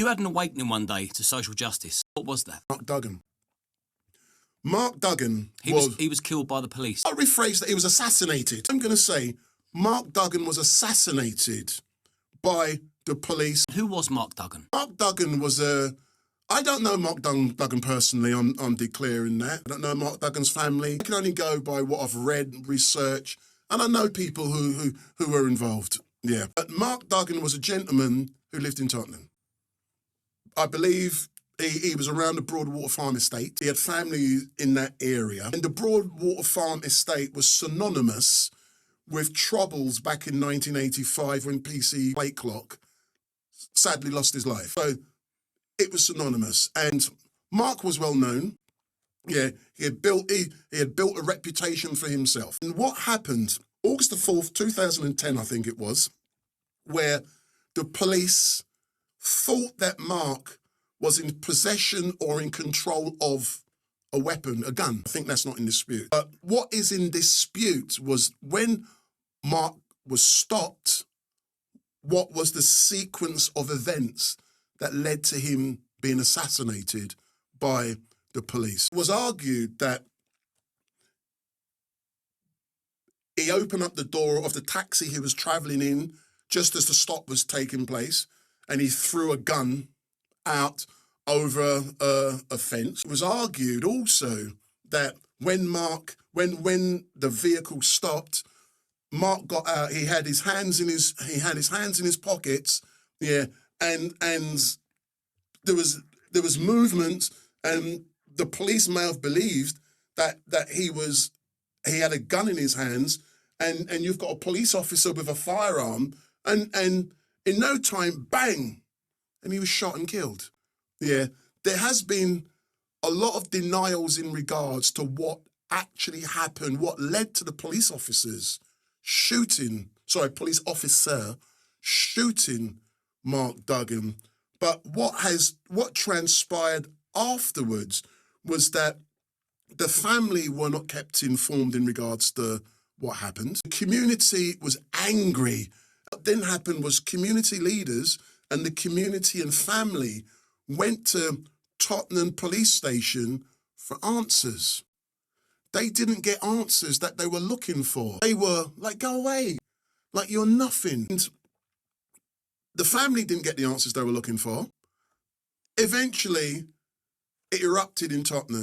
You had an awakening one day to social justice. What was that? Mark Duggan. Mark Duggan He was killed by the police. I'll rephrase that. He was assassinated. I'm going to say Mark Duggan was assassinated by the police. Who was Mark Duggan? Mark Duggan was I don't know Mark Duggan personally. I'm declaring that. I don't know Mark Duggan's family. I can only go by what I've read, research, and I know people who were involved. Yeah. But Mark Duggan was a gentleman who lived in Tottenham. I believe he was around the Broadwater Farm estate. He had family in that area. And the Broadwater Farm estate was synonymous with troubles back in 1985 when PC Blakelock sadly lost his life. So it was synonymous. And Mark was well known. Yeah, he had built a reputation for himself. And what happened, August the 4th, 2010, I think it was, where the police thought that Mark was in possession or in control of a weapon, a gun. I think that's not in dispute. But what is in dispute was when Mark was stopped, what was the sequence of events that led to him being assassinated by the police. It was argued that he opened up the door of the taxi he was traveling in just as the stop was taking place, and he threw a gun out over a fence. It was argued also that when the vehicle stopped, Mark got out. He had his hands in his pockets. Yeah, and there was movement, and the police may have believed that he had a gun in his hands, and you've got a police officer with a firearm, and in no time, bang, and he was shot and killed. Yeah, there has been a lot of denials in regards to what actually happened, what led to the police officer shooting Mark Duggan. But what transpired afterwards was that the family were not kept informed in regards to what happened. The community was angry. What then happened was community leaders and the community and family went to Tottenham police station for answers. They didn't get answers that they were looking for. They were like, go away, like you're nothing. And the family didn't get the answers they were looking for. Eventually, it erupted in Tottenham.